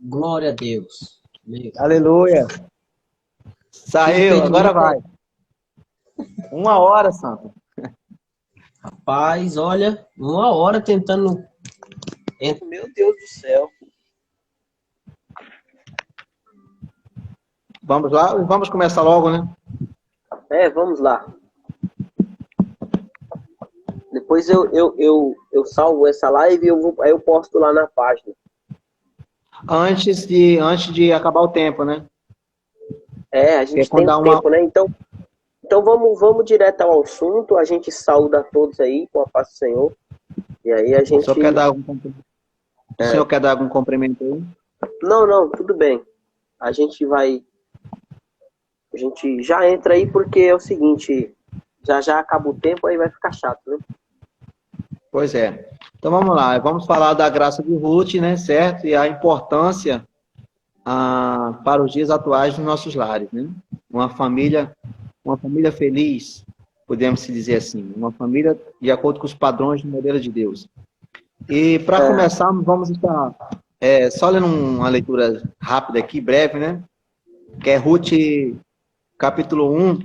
Glória a Deus. Aleluia. Saiu, agora vai. 1 hora, Santo. Rapaz, olha, 1 hora tentando. Meu Deus do céu. Vamos lá? Vamos começar logo, né? Vamos lá. Depois eu salvo essa live e aí eu posto lá na página. Antes de acabar o tempo, né? A gente tem tempo, né? Então vamos direto ao assunto. A gente saúda a todos aí com a paz do Senhor. E aí a gente... O senhor quer dar algum cumprimento aí? Não, tudo bem. A gente já entra aí porque é o seguinte, já acaba o tempo, aí vai ficar chato, né? Pois é. Então vamos lá, vamos falar da graça de Ruth, né, certo? E a importância para os dias atuais dos nossos lares, né? Uma família feliz, podemos se dizer assim, uma família de acordo com os padrões do modelo de Deus. E para começar, vamos estar só lendo uma leitura rápida aqui, breve, né? Que é Ruth, capítulo 1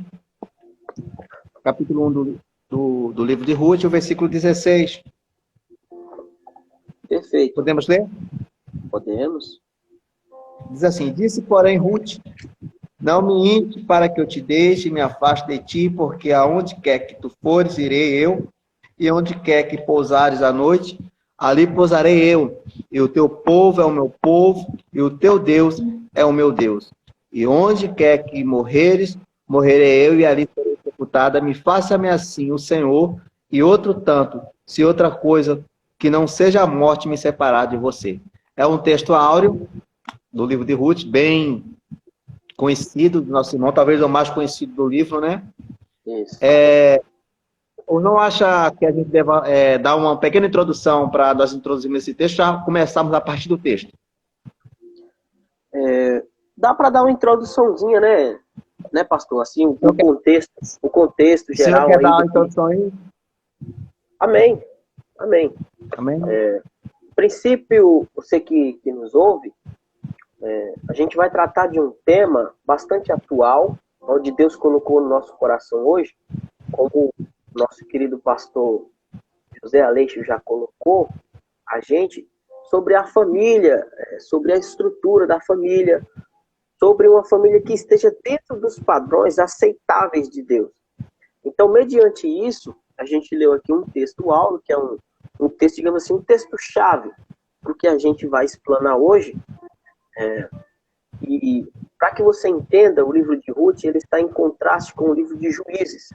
do livro de Ruth, o versículo 16. Perfeito. Podemos ler? Podemos. Diz assim: disse, porém, Ruth: não me inte para que eu te deixe e me afaste de ti, porque aonde quer que tu fores, irei eu, e onde quer que pousares à noite, ali pousarei eu, e o teu povo é o meu povo, e o teu Deus é o meu Deus. E onde quer que morreres, morrerei eu, e ali serei sepultada. Me faça-me assim o Senhor, e outro tanto, se outra coisa que não seja a morte me separar de você. É um texto áureo do livro de Ruth, bem conhecido do nosso irmão, talvez o mais conhecido do livro, né? Isso. Ou não acha que a gente deva dar uma pequena introdução para nós introduzirmos esse texto, já começarmos a partir do texto? Dá para dar uma introduçãozinha, né, pastor? Assim, o contexto geral. O senhor quer aí dar uma introdução aí? Amém. Amém? No princípio, você que nos ouve, a gente vai tratar de um tema bastante atual, onde Deus colocou no nosso coração hoje, como o nosso querido pastor José Aleixo já colocou a gente, sobre a família, sobre a estrutura da família, sobre uma família que esteja dentro dos padrões aceitáveis de Deus. Então, mediante isso, a gente leu aqui um texto áureo, que é um texto, digamos assim, um texto-chave para o que a gente vai explanar hoje. E para que você entenda, o livro de Ruth ele está em contraste com o livro de Juízes.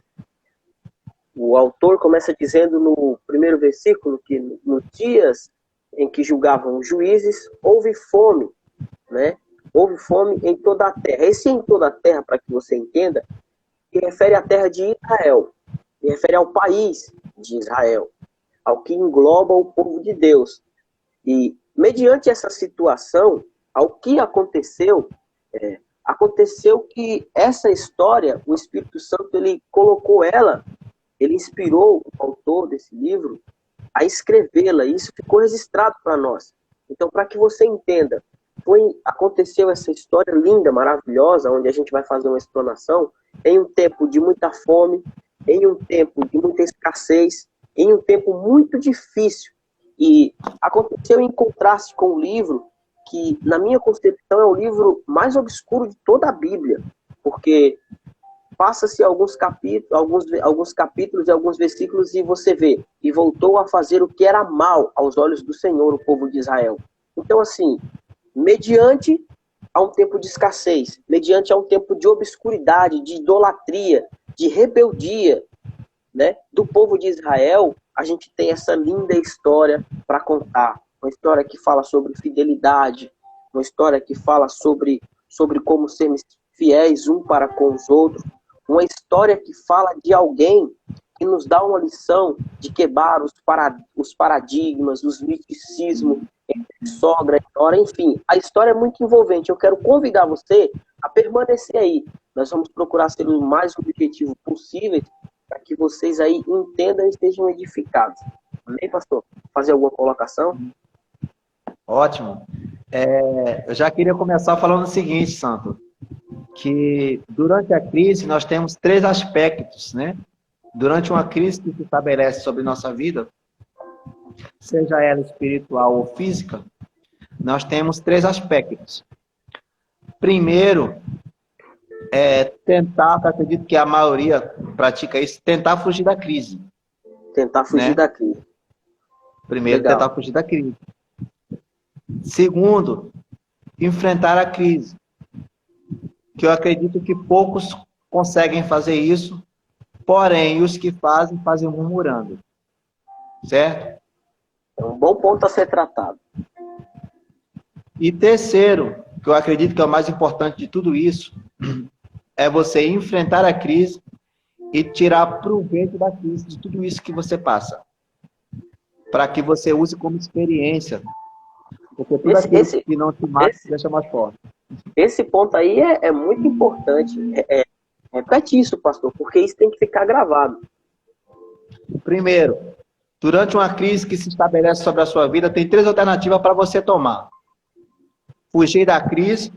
O autor começa dizendo no primeiro versículo que nos dias em que julgavam os juízes, houve fome, né? Houve fome em toda a terra. Esse em toda a terra, para que você entenda, se refere à terra de Israel, se refere ao país de Israel, ao que engloba o povo de Deus. E, mediante essa situação, ao que aconteceu, aconteceu que essa história, o Espírito Santo, ele colocou ela, ele inspirou o autor desse livro a escrevê-la, e isso ficou registrado para nós. Então, para que você entenda, aconteceu essa história linda, maravilhosa, onde a gente vai fazer uma explanação, em um tempo de muita fome, em um tempo de muita escassez, em um tempo muito difícil. E aconteceu em contraste com o livro, que, na minha concepção, é o livro mais obscuro de toda a Bíblia, porque passa-se alguns capítulos e alguns versículos e você vê, e voltou a fazer o que era mal aos olhos do Senhor, o povo de Israel. Então, assim, mediante a um tempo de escassez, mediante a um tempo de obscuridade, de idolatria, de rebeldia, né, do povo de Israel, a gente tem essa linda história para contar. Uma história que fala sobre fidelidade, uma história que fala sobre como sermos fiéis um para com os outros, uma história que fala de alguém que nos dá uma lição de quebrar os paradigmas, os misticismos, entre sogra e nora, enfim. A história é muito envolvente. Eu quero convidar você a permanecer aí. Nós vamos procurar ser o mais objetivo possível para que vocês aí entendam e estejam edificados. Amém, pastor? Fazer alguma colocação? Ótimo. Eu já queria começar falando o seguinte, Santo, que durante a crise nós temos três aspectos, né? Durante uma crise que se estabelece sobre nossa vida, seja ela espiritual ou física, nós temos três aspectos. Primeiro, tentar, eu acredito que a maioria pratica isso, tentar fugir da crise. Tentar fugir né? da crise. Primeiro, Legal. tentar fugir da crise. Segundo, enfrentar a crise. Que eu acredito que poucos conseguem fazer isso, porém, os que fazem, fazem murmurando. Certo? É um bom ponto a ser tratado. E terceiro, que eu acredito que é o mais importante de tudo isso, é você enfrentar a crise e tirar proveito da crise, de tudo isso que você passa. Para que você use como experiência. Porque tudo aquilo que não te mata te deixa mais forte. Esse ponto aí é muito importante. Repete isso, pastor, porque isso tem que ficar gravado. Primeiro, durante uma crise que se estabelece sobre a sua vida, tem três alternativas para você tomar. Fugir da crise.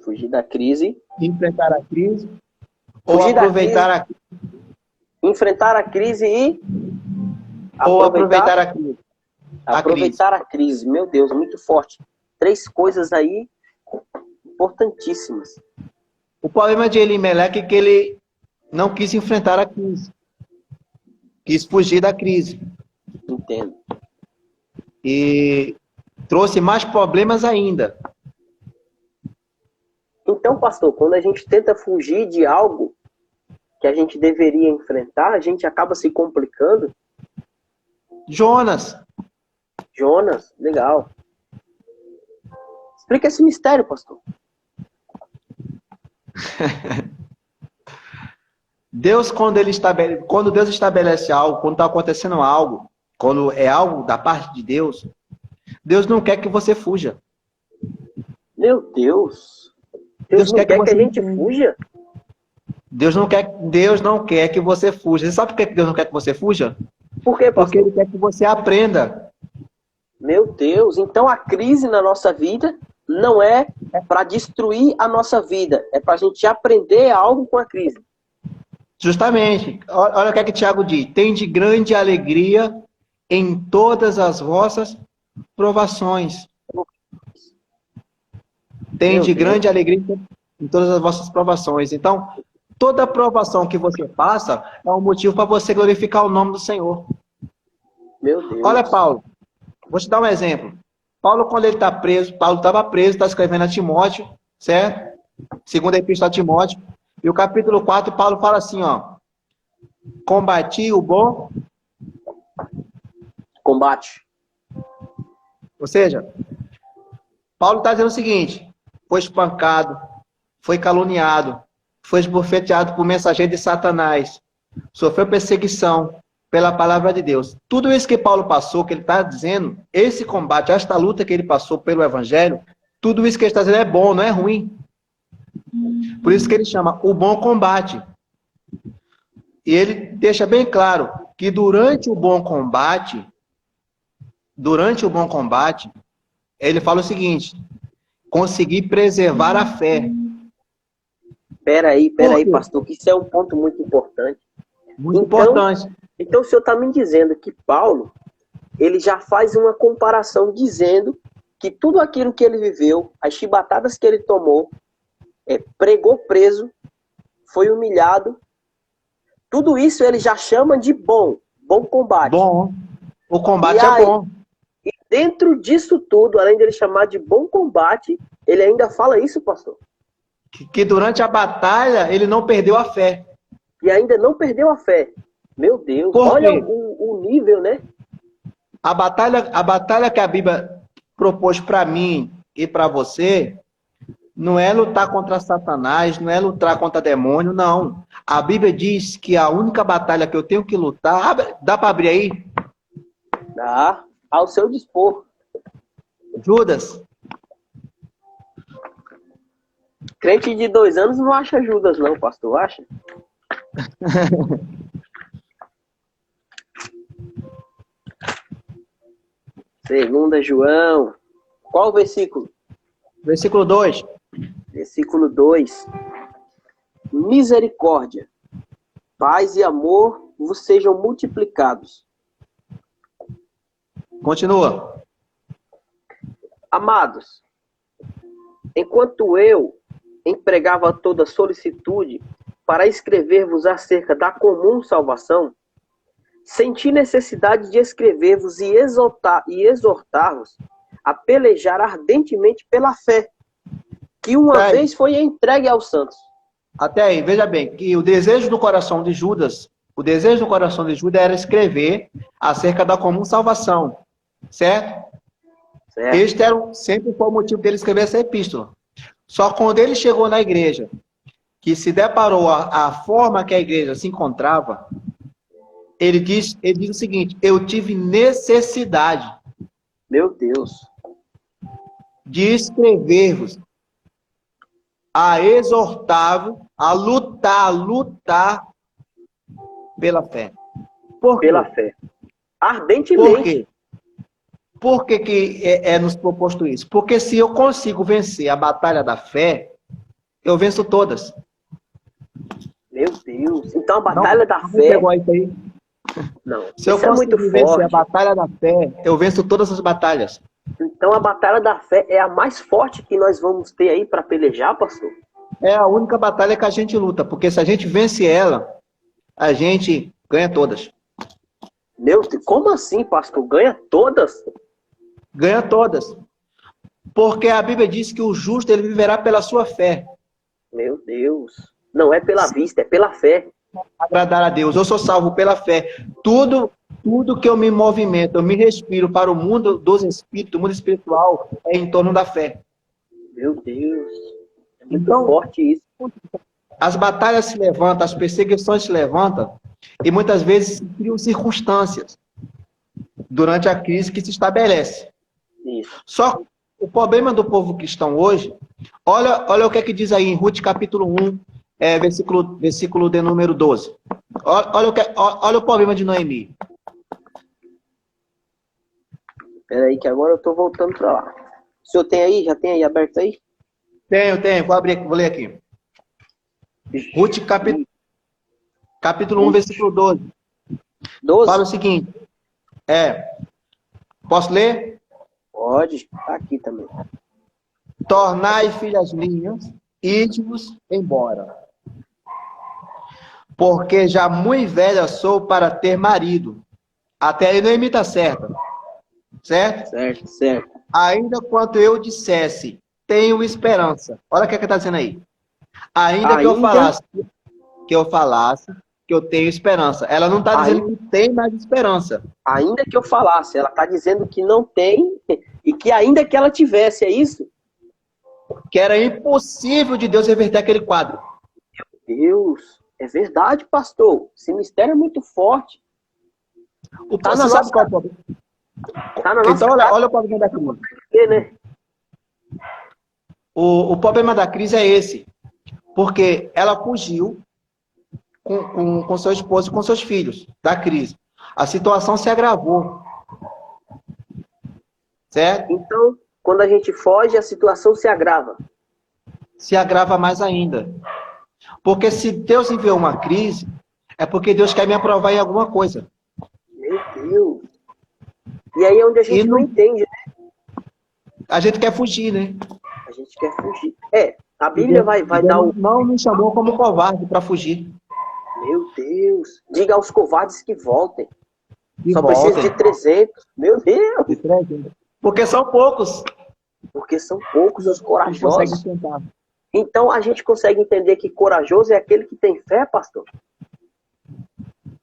Fugir da crise. Enfrentar a crise. Ou aproveitar a crise. Enfrentar a crise e... Ou aproveitar a crise. Aproveitar a crise. Meu Deus, muito forte. Três coisas aí importantíssimas. O problema de Elimelec é que ele não quis enfrentar a crise. Quis fugir da crise. Entendo. E trouxe mais problemas ainda. Então, pastor, quando a gente tenta fugir de algo que a gente deveria enfrentar, a gente acaba se complicando. Jonas, legal. Explica esse mistério, pastor. Deus, quando Deus estabelece algo, quando está acontecendo algo, quando é algo da parte de Deus, Deus não quer que você fuja. Meu Deus. Deus não quer que a gente fuja? Deus não quer que você fuja. Você sabe por que Deus não quer que você fuja? Por quê, pastor? Porque Ele quer que você aprenda. Meu Deus, então a crise na nossa vida não é para destruir a nossa vida, é para a gente aprender algo com a crise. Justamente. Olha o que é que Tiago diz. Tem de grande alegria em todas as vossas provações. Tem de grande alegria em todas as vossas provações. Então, toda provação que você passa é um motivo para você glorificar o nome do Senhor. Meu Deus. Olha, Paulo, vou te dar um exemplo. Paulo, quando ele está preso, Paulo estava preso, está escrevendo a Timóteo, certo? Segunda epístola a Timóteo. E o capítulo 4, Paulo fala assim, ó. Combati o bom combate. Ou seja, Paulo está dizendo o seguinte: foi espancado, foi caluniado, foi esbofeteado por mensageiro de Satanás, sofreu perseguição pela palavra de Deus. Tudo isso que Paulo passou, que ele está dizendo, esse combate, esta luta que ele passou pelo Evangelho, tudo isso que ele está dizendo é bom, não é ruim. Por isso que ele chama o bom combate. E ele deixa bem claro que durante o bom combate, ele fala o seguinte: conseguir preservar a fé. Peraí, pastor, que isso é um ponto muito importante. Muito importante. Então o senhor está me dizendo que Paulo, ele já faz uma comparação dizendo que tudo aquilo que ele viveu, as chibatadas que ele tomou, pregou preso, foi humilhado, tudo isso ele já chama de bom combate. Bom, o combate é bom. E dentro disso tudo, além dele chamar de bom combate, ele ainda fala isso, pastor? Que durante a batalha ele não perdeu a fé. E ainda não perdeu a fé. Meu Deus, olha o nível, né? A batalha que a Bíblia propôs para mim e para você não é lutar contra Satanás, não é lutar contra demônio, não. A Bíblia diz que a única batalha que eu tenho que lutar... Dá para abrir aí? Dá, ao seu dispor. Judas. Crente de 2 anos não acha Judas, não, pastor, acha? Segunda João Qual o versículo? Versículo 2. Versículo 2. Misericórdia, paz e amor vos sejam multiplicados. Continua. Amados, enquanto eu empregava toda solicitude para escrever-vos acerca da comum salvação, senti necessidade de escrever-vos e exortar-vos a pelejar ardentemente pela fé, que uma vez foi entregue aos santos. Até aí, veja bem, que o desejo do coração de Judas era escrever acerca da comum salvação, certo? Este sempre foi o motivo dele escrever essa epístola. Só quando ele chegou na igreja, que se deparou a forma que a igreja se encontrava, ele diz o seguinte: eu tive necessidade, meu Deus, de escrever-vos, a exortar-vos, a lutar pela fé. Por quê? Pela fé. Ardentemente. Por quê? Por que é nos proposto isso? Porque se eu consigo vencer a batalha da fé, eu venço todas. Meu Deus. Então a batalha da fé... Pegou isso aí? Não. Se eu conseguir vencer a batalha da fé, eu venço todas as batalhas. Então a batalha da fé é a mais forte que nós vamos ter aí para pelejar, pastor? É a única batalha que a gente luta, porque se a gente vence ela, a gente ganha todas. Meu Deus, como assim, pastor? Ganha todas? Ganha todas. Porque a Bíblia diz que o justo ele viverá pela sua fé. Meu Deus. Não é pela vista, é pela fé. Agradar a Deus. Eu sou salvo pela fé. Tudo que eu me movimento, eu me respiro para o mundo dos espíritos, o mundo espiritual, é em torno da fé. Meu Deus. É muito forte isso. As batalhas se levantam, as perseguições se levantam, e muitas vezes se criam circunstâncias durante a crise que se estabelece. Isso. Só o problema do povo cristão hoje, olha o que é que diz aí em Ruth capítulo 1, versículo de número 12. Olha o problema de Noemi. Espera aí que agora eu estou voltando para lá. O senhor tem aí? Já tem aí aberto aí? Tenho. Vou ler aqui. Ruth capítulo 1, versículo 12. 12? Fala o seguinte. Posso ler? Pode. Tá aqui também. Tornai filhas minhas, ide-vos embora. Porque já muito velha sou para ter marido. Até aí Noemi está certa. Certo? Certo. Ainda quanto eu dissesse, tenho esperança. Olha o que está dizendo aí. Ainda que eu falasse que eu tenho esperança. Ela não está dizendo que tem mais esperança. Ainda que eu falasse, ela está dizendo que não tem e que ainda que ela tivesse, é isso? Que era impossível de Deus reverter aquele quadro. Meu Deus, é verdade, pastor. Esse mistério é muito forte. Você sabe qual é o problema? Então, olha o problema da crise. Né? O problema da crise é esse. Porque ela fugiu com seu esposo e com seus filhos da crise. A situação se agravou. Certo? Então, quando a gente foge, a situação se agrava. Se agrava mais ainda. Porque se Deus enviou uma crise, é porque Deus quer me aprovar em alguma coisa. Meu Deus. E aí é onde a gente não entende, né? A gente quer fugir, né? A gente quer fugir. A Bíblia vai dar o... Não me chamou como covarde para fugir. Meu Deus. Diga aos covardes que voltem. Só precisa de 300. Meu Deus. De 300. Porque são poucos. Porque são poucos os corajosos. Então a gente consegue entender que corajoso é aquele que tem fé, pastor?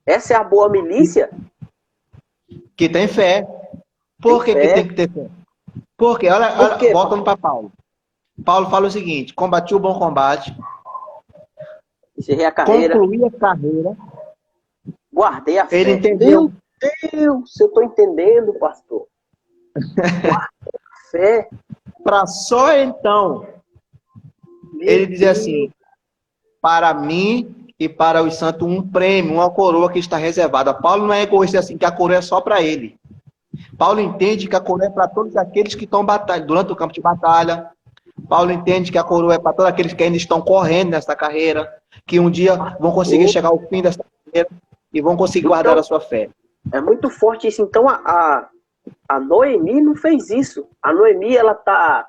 Essa é a boa milícia? Que tem fé. Por que tem que ter fé? Porque, olha, voltando para Paulo. Paulo fala o seguinte: combati o bom combate. Encerrei a carreira. Concluí a carreira. Guardei a fé. Ele entendeu. Meu Deus, eu estou entendendo, pastor. Guardei a fé. Para só então ele dizer assim: para mim e para os santos um prêmio, uma coroa que está reservada. Paulo não é egoísta assim, que a coroa é só para ele. Paulo entende que a coroa é para todos aqueles que estão durante o campo de batalha. Paulo entende que a coroa é para todos aqueles que ainda estão correndo nessa carreira, que um dia vão conseguir chegar ao fim dessa carreira e vão conseguir guardar a sua fé. É muito forte isso. Então, a Noemi não fez isso. A Noemi, ela tá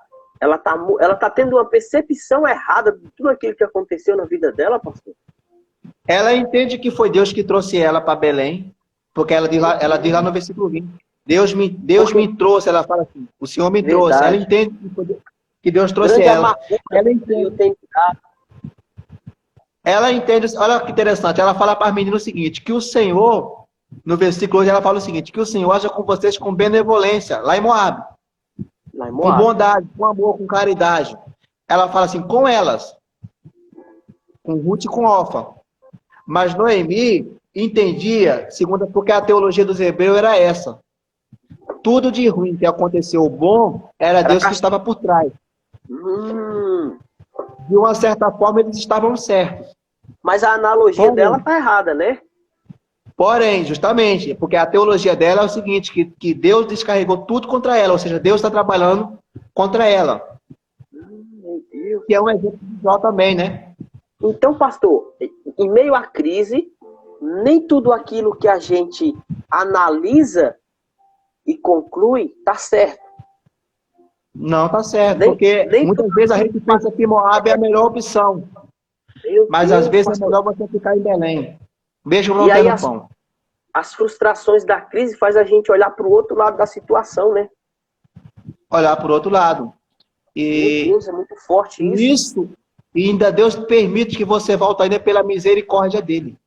tendo uma percepção errada de tudo aquilo que aconteceu na vida dela, pastor. Ela entende que foi Deus que trouxe ela para Belém, porque ela diz lá no versículo 20, Deus me trouxe, ela fala assim, o Senhor me trouxe. Ela entende que Deus trouxe ela. Ela entende, olha que interessante, ela fala para as meninas o seguinte, que o Senhor, no versículo 8, ela fala o seguinte, que o Senhor haja com vocês com benevolência, lá em Moab. Com bondade, com amor, com caridade. Ela fala assim, com elas, com Ruth e com Orfa. Mas Noemi entendia, porque a teologia dos hebreus era essa. Tudo de ruim que aconteceu bom, era Deus que estava por trás. De uma certa forma, eles estavam certos. Mas a analogia dela está errada, né? Porém, justamente, porque a teologia dela é o seguinte, que Deus descarregou tudo contra ela, ou seja, Deus está trabalhando contra ela. Meu Deus. Que é um exemplo visual também, né? Então, pastor, em meio à crise, nem tudo aquilo que a gente analisa e conclui está certo. Não está certo, porque muitas vezes a gente pensa que Moab é a melhor opção. Mas às vezes é melhor você ficar em Belém. Mesmo não tendo pão. As frustrações da crise faz a gente olhar para o outro lado da situação, né? Olhar para o outro lado. E meu Deus, é muito forte isso. Isso, e ainda Deus permite que você volte ainda pela misericórdia dele.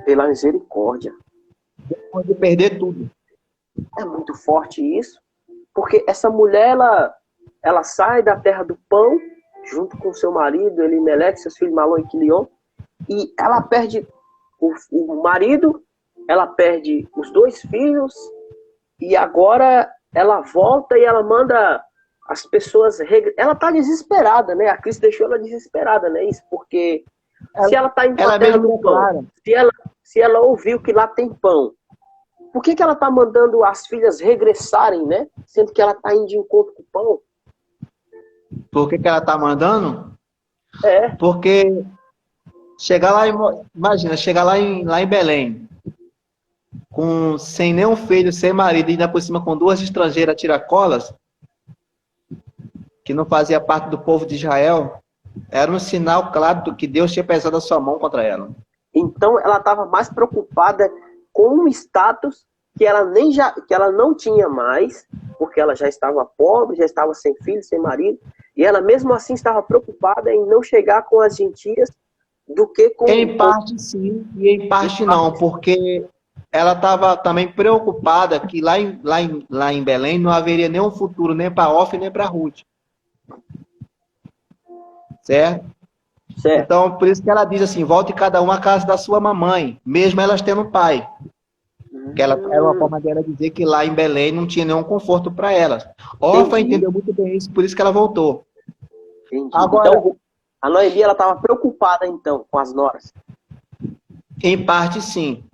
Pela misericórdia. Depois de perder tudo. É muito forte isso. Porque essa mulher, ela sai da terra do pão, junto com seu marido, Elimeleque, seus filhos Malom e Quilion, e ela perde o marido, ela perde os 2 filhos, e agora ela volta e ela manda as pessoas... Ela está desesperada, né? A Cristo deixou ela desesperada, né? Isso, porque se ela está indo para a terra do pão, se ela ouviu que lá tem pão, por que ela está mandando as filhas regressarem, né? Sendo que ela está indo de encontro com o pão? Por que ela está mandando? É. Porque chegar lá, imagina, chegar lá em Belém, sem nenhum filho, sem marido, e ainda por cima com 2 estrangeiras tiracolas, que não fazia parte do povo de Israel, era um sinal claro do que Deus tinha pesado a sua mão contra ela. Então ela estava mais preocupada com um status que ela não tinha mais, porque ela já estava pobre, já estava sem filho, sem marido, e ela mesmo assim estava preocupada em não chegar com as gentias do que com... Em parte sim, e em parte não, porque ela estava também preocupada que lá em Belém não haveria nenhum futuro, nem para Orfa nem para Ruth. Certo? Certo? Então, por isso que ela diz assim, volte cada uma à casa da sua mamãe, mesmo elas tendo pai. Que ela era uma forma dela dizer que lá em Belém não tinha nenhum conforto para elas. Orfa entendeu muito bem isso, por isso que ela voltou. Entendi. Agora, então, a Noemi, ela estava preocupada, então, com as noras. Em parte, sim.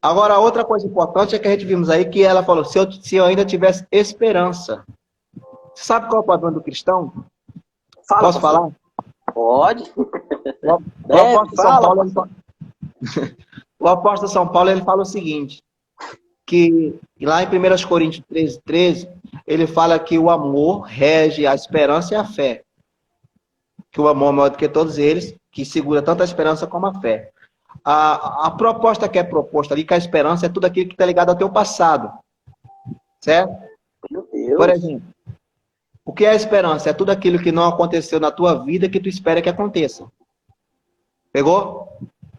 Agora, outra coisa importante é que a gente vimos aí que ela falou, se eu ainda tivesse esperança. Você sabe qual é o problema do cristão? Posso falar? Pode. O apóstolo São Paulo ele fala o seguinte, que lá em 1 Coríntios 13, ele fala que o amor rege a esperança e a fé. Que o amor é maior do que todos eles, que segura tanto a esperança como a fé. A proposta que é proposta ali, que a esperança é tudo aquilo que está ligado ao teu passado. Certo? Meu Deus. Por exemplo, o que é a esperança? É tudo aquilo que não aconteceu na tua vida que tu espera que aconteça. Pegou?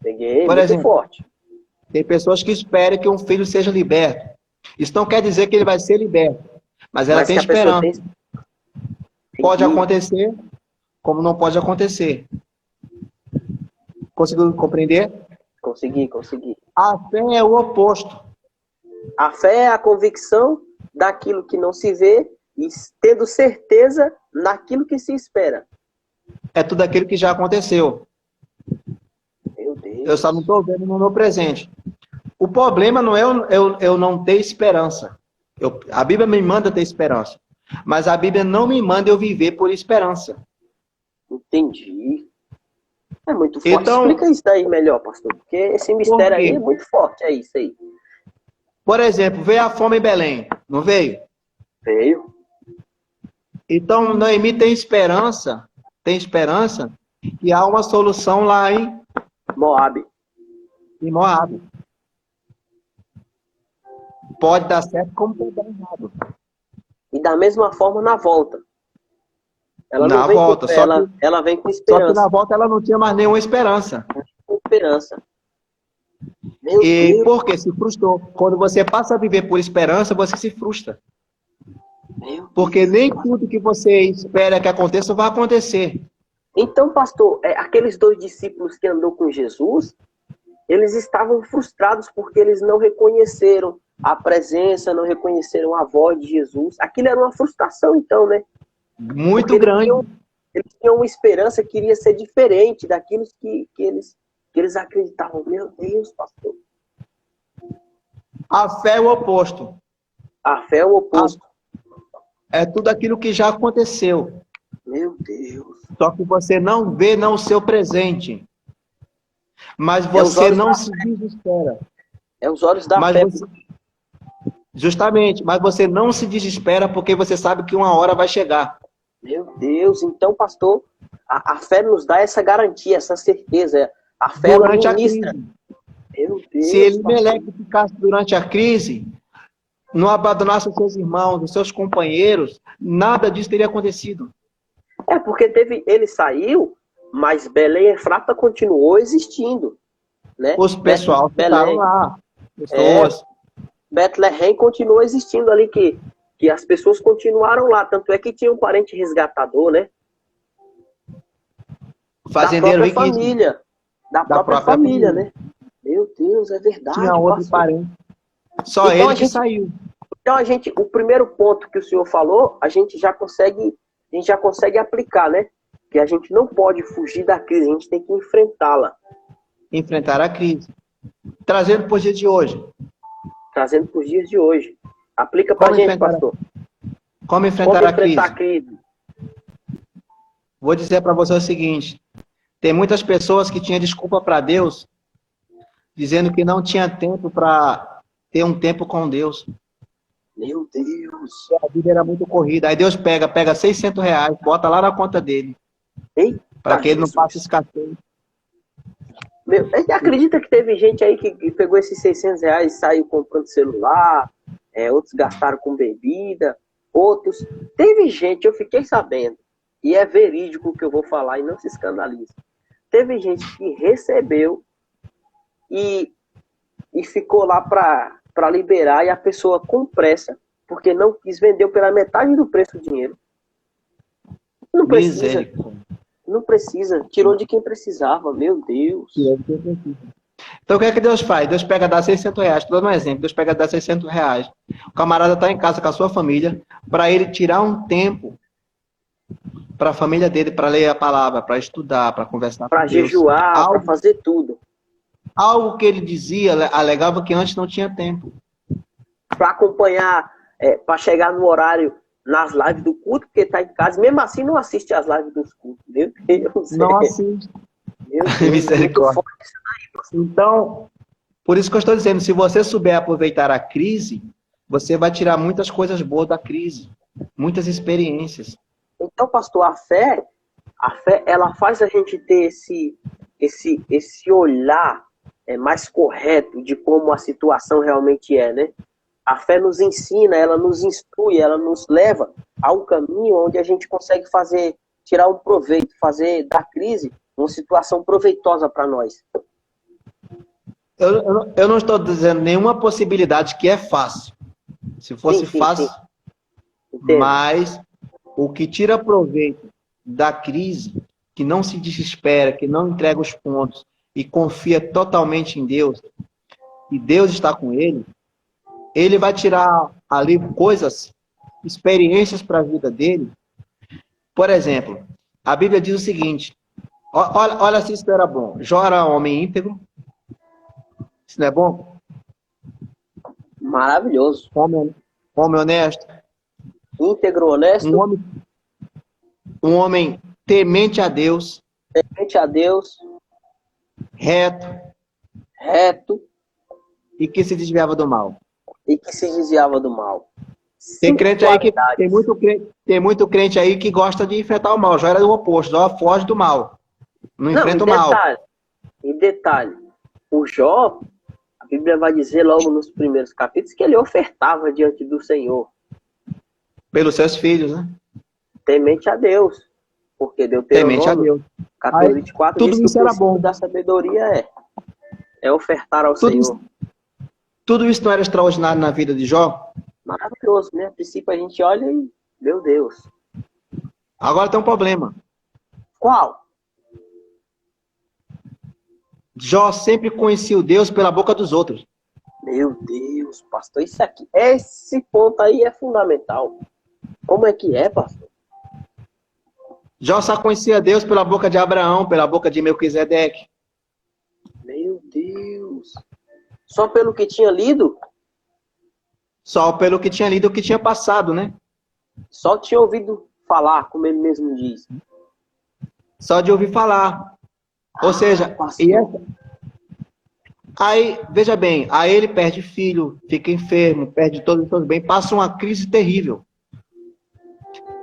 Peguei, por exemplo, forte. Tem pessoas que esperam que um filho seja liberto. Isso não quer dizer que ele vai ser liberto. Mas ela tem esperança. Pode acontecer, como não pode acontecer. Conseguiu compreender? Consegui. A fé é o oposto. A fé é a convicção daquilo que não se vê e tendo certeza naquilo que se espera. É tudo aquilo que já aconteceu. Meu Deus. Eu só não estou vendo no meu presente. O problema não é eu não ter esperança. A Bíblia me manda ter esperança. Mas a Bíblia não me manda eu viver por esperança. Entendi. É muito forte. Então, explica isso daí melhor, pastor. Porque esse mistério aí é muito forte. É isso aí. Por exemplo, veio a fome em Belém. Não veio? Veio. Então, Noemi tem esperança que há uma solução lá em Moabe. Moabe. Pode dar certo como pode dar errado. E da mesma forma na volta. Ela na não vem volta, com, só ela vem com que esperança. na volta ela não tinha mais nenhuma esperança. Com esperança. Meu E Deus. porque se frustrou. Quando você passa a viver por esperança, você se frustra. Porque nem tudo que você espera que aconteça vai acontecer. Então, pastor, aqueles 2 discípulos que andou com Jesus, eles estavam frustrados porque eles não reconheceram a presença, não reconheceram a voz de Jesus. Aquilo era uma frustração, então, né? Muito porque grande. Eles tinham uma esperança que iria ser diferente daquilo que eles acreditavam. Meu Deus, pastor. A fé é o oposto. A fé é o oposto. É tudo aquilo que já aconteceu. Meu Deus. Só que você não vê no seu presente. Mas você não se desespera. É os olhos da fé. Justamente, mas você não se desespera porque você sabe que uma hora vai chegar. Meu Deus, então, pastor, a fé nos dá essa garantia, essa certeza. A fé durante a ministra. crise. Meu Deus, se Elimeleque ficasse durante a crise, não abandonasse os seus irmãos, os seus companheiros, nada disso teria acontecido. Porque ele saiu, mas Belém Efrata continuou existindo. Né? Os pessoal ficaram lá. Pessoas. Betlehem continuou existindo ali, que as pessoas continuaram lá. Tanto é que tinha um parente resgatador, né? Fazendeiro da própria família. Da própria família, né? Meu Deus, é verdade. Tinha outro parente. Só então, ele que saiu. Então, o primeiro ponto que o senhor falou, a gente já consegue aplicar, né? Que a gente não pode fugir da crise, a gente tem que enfrentá-la. Enfrentar a crise. Trazendo para os dias de hoje. Trazendo para os dias de hoje. Aplica para a gente, pastor. Como enfrentar a crise? Vou dizer para você o seguinte. Tem muitas pessoas que tinham desculpa para Deus, dizendo que não tinha tempo para ter um tempo com Deus. Meu Deus. A vida era muito corrida. Aí Deus pega R$600, bota lá na conta dele. Para que ele não passe escassez. Acredita que teve gente aí que pegou esses R$600 e saiu comprando celular, outros gastaram com bebida, outros... Teve gente, eu fiquei sabendo, e é verídico o que eu vou falar e não se escandalize. Teve gente que recebeu e ficou lá para liberar e a pessoa com pressa, porque não quis, vendeu pela metade do preço o dinheiro. Não precisa. Não precisa. Tirou de quem precisava. Meu Deus. Então o que é que Deus faz? Deus pega, dá R$600. Estou dando um exemplo. Deus pega, dá R$600. O camarada está em casa com a sua família, para ele tirar um tempo para a família dele, para ler a palavra, para estudar, para conversar com Deus. Para jejuar, para fazer tudo. Algo que ele dizia, alegava que antes não tinha tempo. Para acompanhar, para chegar no horário nas lives do culto, porque está em casa, mesmo assim não assiste as lives dos cultos. Meu Deus. Não assiste. Meu Deus, misericórdia. Então, por isso que eu estou dizendo, se você souber aproveitar a crise, você vai tirar muitas coisas boas da crise. Muitas experiências. Então, pastor, a fé, ela faz a gente ter esse olhar mais correto de como a situação realmente é, né? A fé nos ensina, ela nos instrui, ela nos leva a um caminho onde a gente consegue tirar um proveito, fazer da crise uma situação proveitosa para nós. Eu não estou dizendo nenhuma possibilidade que é fácil. Se fosse fácil, mas o que tira proveito da crise, que não se desespera, que não entrega os pontos e confia totalmente em Deus, e Deus está com ele, ele vai tirar ali coisas, experiências para a vida dele. Por exemplo, a Bíblia diz o seguinte, olha se isso era bom. Jó era homem íntegro, isso não é bom? Maravilhoso. Homem honesto. Íntegro, honesto. Um homem temente a Deus. Temente a Deus. Reto. E que se desviava do mal. E que se desviava do mal. Tem crente aí que tem muito crente aí que gosta de enfrentar o mal. Já era o oposto, já foge do mal. Não enfrenta o mal. E detalhe, o Jó, a Bíblia vai dizer logo nos primeiros capítulos que ele ofertava diante do Senhor. Pelos seus filhos, né? Temente a Deus. Porque Temente a Deus. 14:24 tudo diz isso que o era bom. da sabedoria é ofertar ao Senhor. Tudo isso não era extraordinário na vida de Jó? Maravilhoso, né? A princípio a gente olha e, meu Deus. Agora tem um problema. Qual? Jó sempre conhecia o Deus pela boca dos outros. Meu Deus, pastor, isso aqui, esse ponto aí é fundamental. Como é que é, pastor? Jó só conhecia Deus pela boca de Abraão, pela boca de Melquisedeque. Meu Deus. Só pelo que tinha lido? Só pelo que tinha lido, o que tinha passado, né? Só tinha ouvido falar, como ele mesmo diz. Só de ouvir falar. Ou seja, aí, veja bem, aí ele perde filho, fica enfermo, perde todos os seus bens, passa uma crise terrível.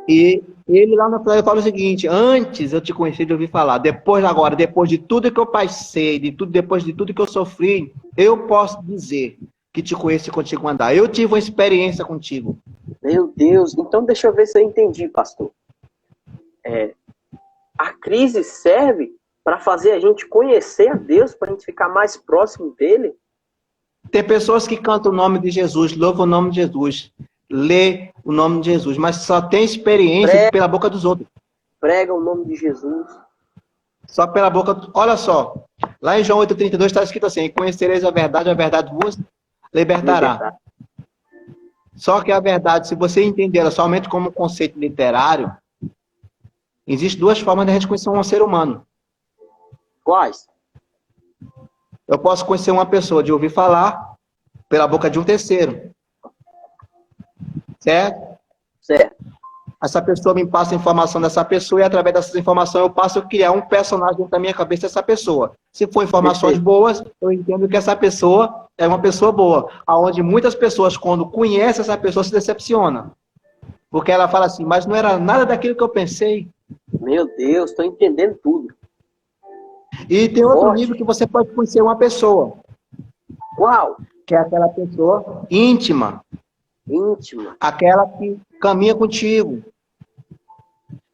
E ele lá na frente fala o seguinte: antes eu te conheci de ouvir falar, depois de tudo que eu passei, depois de tudo que eu sofri, eu posso dizer que te conheço e contigo andar. Eu tive uma experiência contigo. Meu Deus, então deixa eu ver se eu entendi, pastor. A crise serve para fazer a gente conhecer a Deus, para a gente ficar mais próximo dele? Tem pessoas que cantam o nome de Jesus, louvam o nome de Jesus, lê o nome de Jesus, mas só tem experiência pela boca dos outros. Prega o nome de Jesus. Só pela boca. Olha só, lá em João 8,32 está escrito assim: conhecereis a verdade vos libertará. Só que a verdade, se você entender ela somente como um conceito literário, existem duas formas de a gente conhecer um ser humano. Quais? Eu posso conhecer uma pessoa de ouvir falar pela boca de um terceiro. Certo? Certo. Essa pessoa me passa a informação dessa pessoa e através dessas informações eu passo a criar um personagem dentro da minha cabeça dessa pessoa. Se for informações boas, eu entendo que essa pessoa é uma pessoa boa. Onde muitas pessoas, quando conhecem essa pessoa, se decepcionam. Porque ela fala assim, mas não era nada daquilo que eu pensei. Meu Deus, estou entendendo tudo. E tem outro nível que você pode conhecer uma pessoa. Qual? Que é aquela pessoa íntima. Íntima. Aquela que caminha contigo.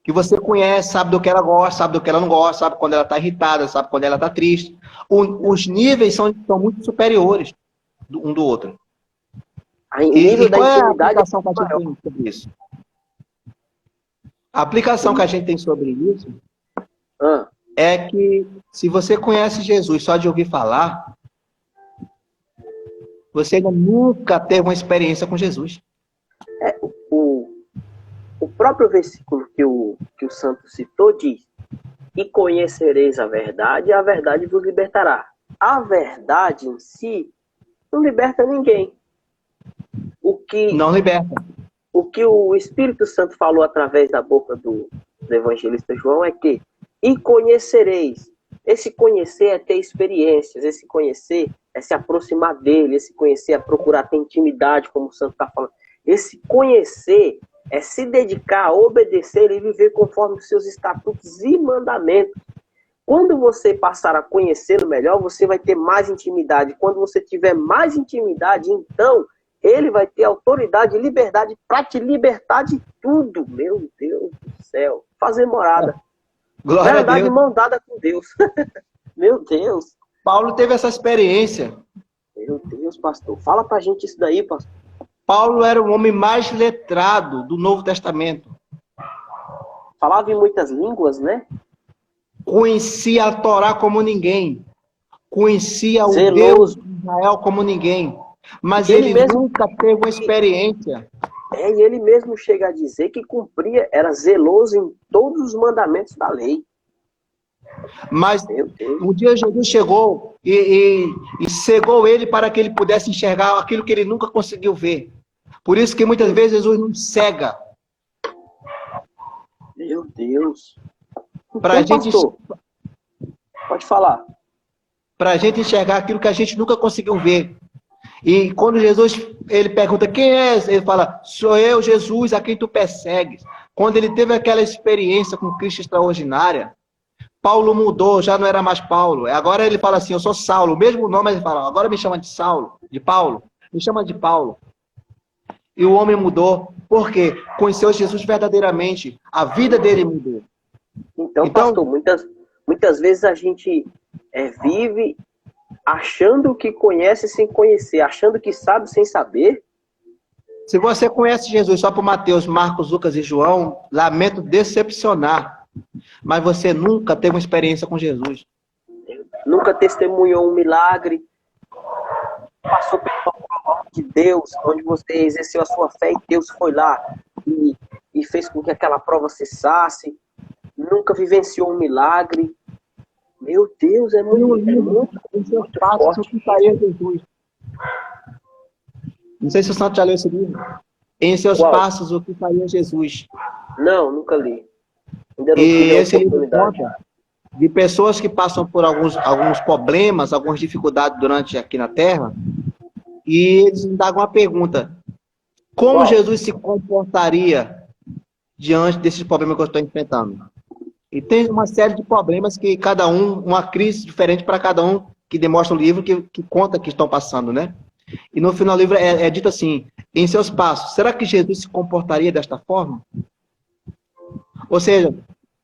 Que você conhece, sabe do que ela gosta, sabe do que ela não gosta, sabe quando ela está irritada, sabe quando ela está triste. Os níveis são muito superiores um do outro. E qual é a aplicação que a gente tem sobre isso? A aplicação que a gente tem sobre isso é que se você conhece Jesus só de ouvir falar, você ainda nunca teve uma experiência com Jesus. O próprio versículo que o santo citou diz: e conhecereis a verdade vos libertará. A verdade em si não liberta ninguém. Não liberta. O que o Espírito Santo falou através da boca do evangelista João é que e conhecereis. Esse conhecer é ter experiências, esse conhecer é se aproximar dele, esse conhecer é procurar ter intimidade, como o santo está falando. Esse conhecer é se dedicar a obedecer e viver conforme os seus estatutos e mandamentos. Quando você passar a conhecê-lo melhor, você vai ter mais intimidade. Quando você tiver mais intimidade, então ele vai ter autoridade e liberdade para te libertar de tudo. Meu Deus do céu. Fazer morada. Glória vai andar a Deus. de mão dada com Deus. Meu Deus. Paulo teve essa experiência. Meu Deus, pastor. Fala pra gente isso daí, pastor. Paulo era o homem mais letrado do Novo Testamento. Falava em muitas línguas, né? Conhecia a Torá como ninguém. Conhecia o Zeloso. Deus de Israel como ninguém. Mas Ele ele mesmo... nunca teve uma experiência. E ele mesmo chega a dizer que cumpria, era zeloso em todos os mandamentos da lei. Mas Meu Deus. um dia Jesus chegou e cegou ele para que ele pudesse enxergar aquilo que ele nunca conseguiu ver. Por isso que muitas vezes Jesus nos cega. Meu Deus. Para Então, pastor, pode falar. a gente enxergar aquilo que a gente nunca conseguiu ver. E quando Jesus, ele pergunta, quem és? Ele fala, sou eu, Jesus, a quem tu persegues. Quando ele teve aquela experiência com Cristo extraordinária, Paulo mudou, já não era mais Paulo. Agora ele fala assim, eu sou Saulo. O mesmo nome, mas ele fala, agora me chama de Saulo, de Paulo. Me chama de Paulo. E o homem mudou. Por quê? Conheceu Jesus verdadeiramente. A vida dele mudou. Então, pastor, muitas vezes a gente vive achando que conhece sem conhecer, achando que sabe sem saber. Se você conhece Jesus só por Mateus, Marcos, Lucas e João, lamento decepcionar. Mas você nunca teve uma experiência com Jesus. Nunca testemunhou um milagre, passou pela prova de Deus, onde você exerceu a sua fé e Deus foi lá e fez com que aquela prova cessasse. Nunca vivenciou um milagre. Meu Deus, é muito forte. O que faria Jesus? Não sei se o Santo já leu esse livro. Em seus passos, o que faria Jesus? Não, nunca li. Ainda não E tive a esse livro oportunidade. conta de pessoas que passam por alguns problemas, algumas dificuldades durante aqui na Terra, e eles me dão uma pergunta. Como Jesus se comportaria diante desses problemas que eu estou enfrentando? E tem uma série de problemas que cada um, uma crise diferente para cada um, que demonstra o livro, que conta que estão passando, né? E no final do livro é dito assim, em seus passos, será que Jesus se comportaria desta forma? Ou seja,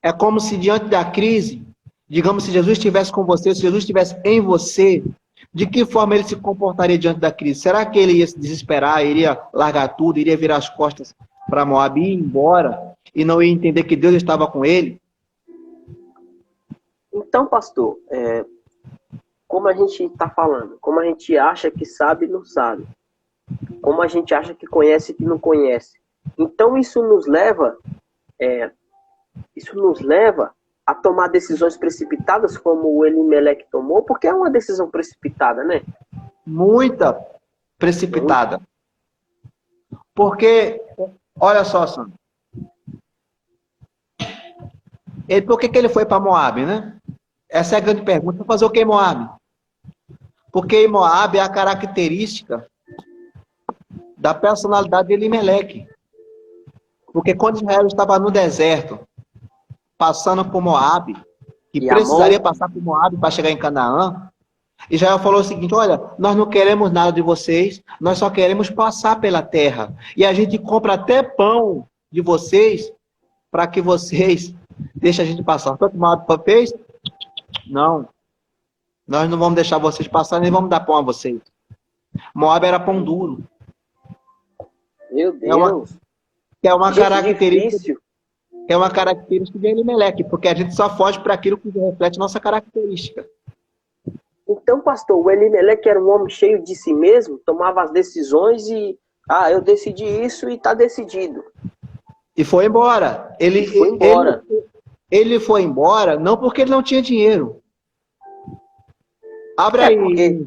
é como se diante da crise, digamos, se Jesus estivesse com você, se Jesus estivesse em você, de que forma ele se comportaria diante da crise? Será que ele ia se desesperar, iria largar tudo, iria virar as costas para Moab e ir embora, e não ia entender que Deus estava com ele? Então, pastor, como a gente está falando, como a gente acha que sabe e não sabe, como a gente acha que conhece e que não conhece. Então, isso nos leva a tomar decisões precipitadas, como o Elimelec tomou, porque é uma decisão precipitada, né? Muita precipitada. Porque, olha só, Sandro. Por que ele foi para Moab, né? Essa é a grande pergunta. Fazer o que em Moab? Porque em Moab é a característica da personalidade de Elimelec. Porque quando Israel estava no deserto, passando por Moab, que precisaria passar por Moab para chegar em Canaã, Israel falou o seguinte, olha, nós não queremos nada de vocês, nós só queremos passar pela terra. E a gente compra até pão de vocês para que vocês deixem a gente passar. Tanto Moab fez? Não. Nós não vamos deixar vocês passar, nem vamos dar pão a vocês. Moab era pão duro. Meu Deus. É uma característica. Difícil. É uma característica de Elimelec, porque a gente só foge para aquilo que reflete nossa característica. Então, pastor, o Elimelec era um homem cheio de si mesmo, tomava as decisões e, eu decidi isso e está decidido. E foi embora. Ele foi embora não porque ele não tinha dinheiro. Abre aí,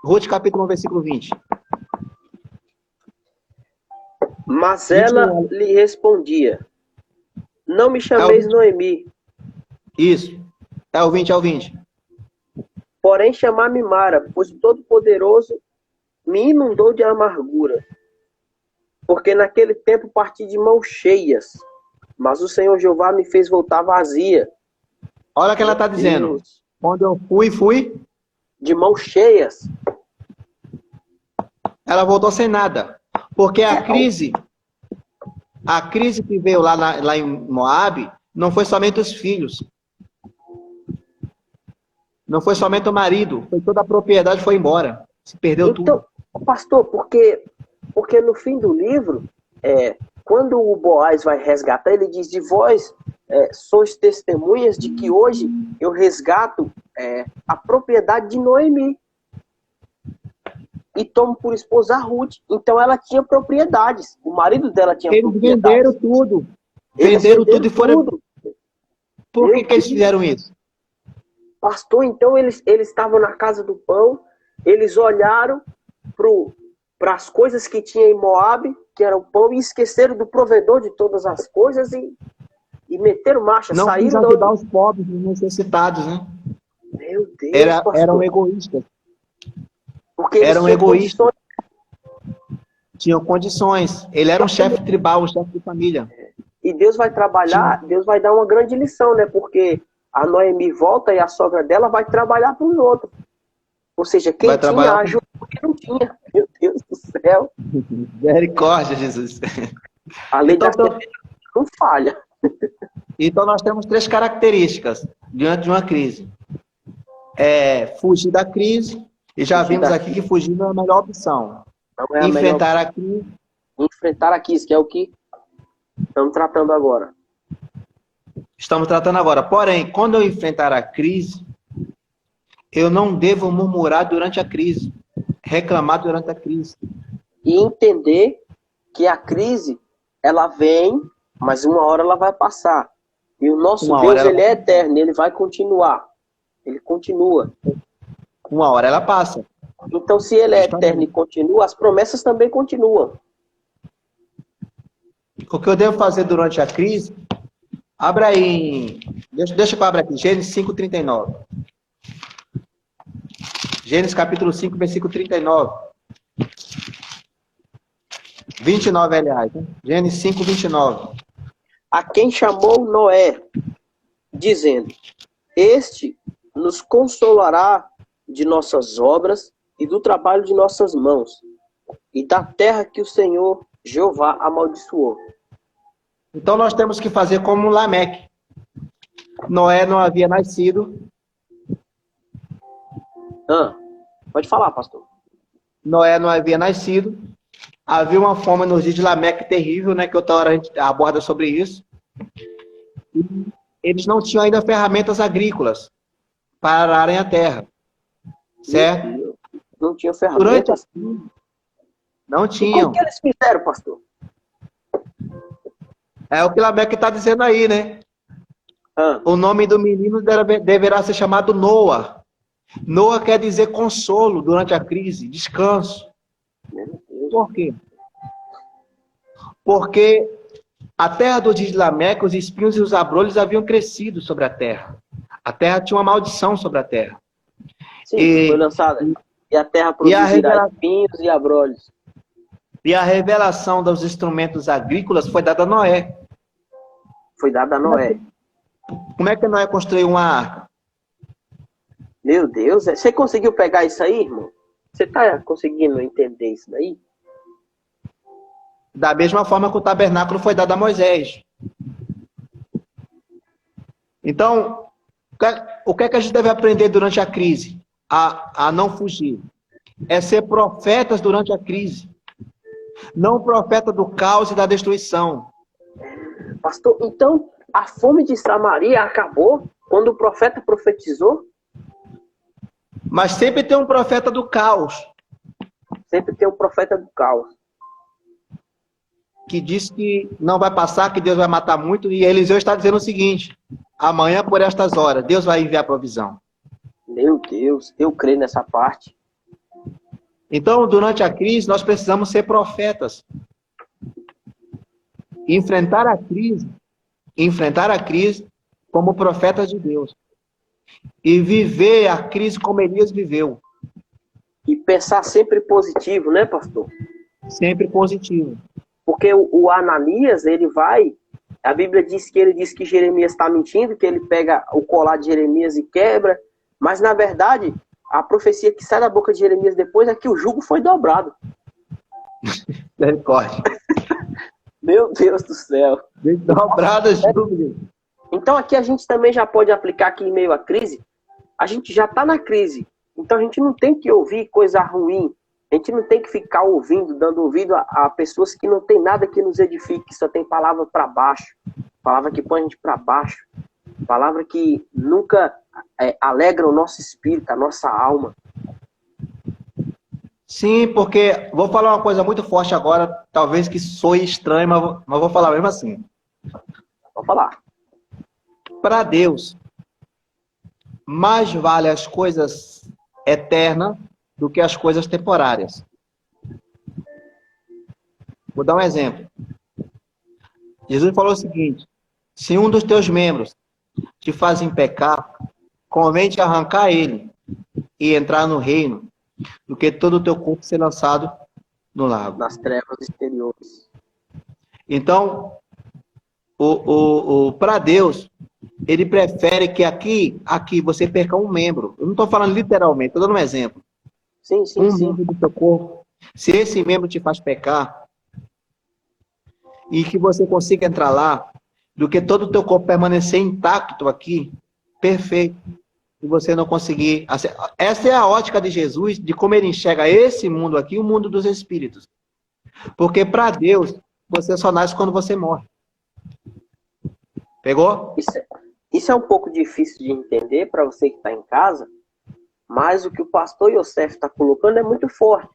Ruth capítulo 1, versículo 20. Mas ela lhe respondia, não me chameis Noemi. Isso. É o 20. Porém, chamar-me Mara, pois o Todo-Poderoso me inundou de amargura. Porque naquele tempo parti de mãos cheias, mas o Senhor Jeová me fez voltar vazia. Olha o que ela está dizendo. Quando eu fui de mãos cheias. Ela voltou sem nada. Porque a crise que veio lá em Moab, não foi somente os filhos. Não foi somente o marido. Foi toda a propriedade, foi embora. Se perdeu tudo. Pastor, porque no fim do livro, quando o Boaz vai resgatar, ele diz, de vós sois testemunhas de que hoje eu resgato a propriedade de Noemi. E tomo por esposa a Ruth. Então ela tinha propriedades. O marido dela tinha propriedades. Venderam tudo. Venderam tudo e foram... Por que eles fizeram isso? Pastor, então eles estavam na casa do pão, eles olharam para as coisas que tinha em Moabe, que era o pão, e esqueceram do provedor de todas as coisas e meteram marcha, Não quis saíram da ajudar onde... os pobres e necessitados, né? Meu Deus, pastor. Eram egoístas. Porque eles Eram tinham egoístas. condições. Tinham condições. Ele era um chefe tribal, um chefe de família. E Deus vai trabalhar, Deus vai dar uma grande lição, né? Porque a Noemi volta e a sogra dela vai trabalhar para os outros. Ou seja, quem Vai tinha trabalhar ajuda porque não tinha. Meu Deus do céu. Misericórdia, Jesus. A lei Então, da não falha. Então, nós temos 3 características diante de uma crise. Fugir da crise, e já vimos aqui que fugir não é a melhor opção. Não é a Enfrentar melhor... a crise. Enfrentar a crise, que é o que estamos tratando agora. Estamos tratando agora. Porém, quando eu enfrentar a crise, eu não devo murmurar durante a crise, reclamar durante a crise. E entender que a crise, ela vem, mas uma hora ela vai passar. E o nosso Deus, ele é eterno, ele vai continuar. Ele continua. Uma hora ela passa. Então, se ele é eterno e continua, as promessas também continuam. O que eu devo fazer durante a crise? Abra aí. Deixa eu abrir aqui. Gênesis 5:39. Gênesis capítulo 5, versículo 39. 29, aliás. Né? Gênesis 5, 29. A quem chamou Noé, dizendo: Este nos consolará de nossas obras e do trabalho de nossas mãos, e da terra que o Senhor Jeová amaldiçoou. Então nós temos que fazer como Lameque. Noé não havia nascido. Pode falar, pastor. Noé não havia nascido. Havia uma fome nos dias de Lameque terrível, né? Que outra hora a gente aborda sobre isso. E eles não tinham ainda ferramentas agrícolas para ararem a terra. Certo? Não tinham ferramentas? Não tinham. E como que eles fizeram, pastor? É o que Lameque está dizendo aí, né? O nome do menino deverá ser chamado Noa. Noa quer dizer consolo durante a crise, descanso. Por quê? Porque a terra do dia de Lameque, os espinhos e os abrolhos haviam crescido sobre a terra. A terra tinha uma maldição sobre a terra. Sim, foi lançada. E a terra produzirá espinhos e abrolhos. E a revelação dos instrumentos agrícolas foi dada a Noé. Foi dada a Noé. Como é que Noé construiu uma arca? Meu Deus, você conseguiu pegar isso aí, irmão? Você está conseguindo entender isso daí? Da mesma forma que o tabernáculo foi dado a Moisés. Então, o que é que a gente deve aprender durante a crise? A não fugir. É ser profetas durante a crise. Não profeta do caos e da destruição. Pastor, então a fome de Samaria acabou quando o profeta profetizou? Mas sempre tem um profeta do caos. Sempre tem um profeta do caos. Que diz que não vai passar, que Deus vai matar muito. E Eliseu está dizendo o seguinte: amanhã por estas horas, Deus vai enviar provisão. Meu Deus, eu creio nessa parte. Então, durante a crise, nós precisamos ser profetas. Enfrentar a crise como profetas de Deus. E viver a crise como Elias viveu. E pensar sempre positivo, né, pastor? Sempre positivo. Porque o Ananias, a Bíblia diz que Jeremias está mentindo, que ele pega o colar de Jeremias e quebra, mas na verdade, a profecia que sai da boca de Jeremias depois é que o jugo foi dobrado. Misericórdia. Meu Deus do céu. Dobrado jugo. Então aqui a gente também já pode aplicar que em meio à crise, a gente já está na crise. Então a gente não tem que ouvir coisa ruim. A gente não tem que ficar ouvindo, dando ouvido a pessoas que não tem nada que nos edifique, que só tem palavra para baixo, palavra que põe a gente para baixo, palavra que nunca alegra o nosso espírito, a nossa alma. Sim, porque vou falar uma coisa muito forte agora, talvez que soe estranho, mas vou falar mesmo assim. Vou falar. Para Deus, mais vale as coisas eternas do que as coisas temporárias. Vou dar um exemplo. Jesus falou o seguinte: se um dos teus membros te fazem pecar, convém te arrancar ele e entrar no reino, do que todo o teu corpo ser lançado no lago. Nas trevas exteriores. Então, para Deus, ele prefere que aqui você perca um membro. Eu não estou falando literalmente, estou dando um exemplo. Sim, sim, Um sim. membro do teu corpo. Se esse membro te faz pecar, e que você consiga entrar lá, do que todo o teu corpo permanecer intacto aqui, perfeito, e você não conseguir... Essa é a ótica de Jesus, de como ele enxerga esse mundo aqui, o mundo dos espíritos. Porque para Deus, você só nasce quando você morre. Pegou? Isso é um pouco difícil de entender para você que está em casa, mas o que o pastor Yosef está colocando é muito forte.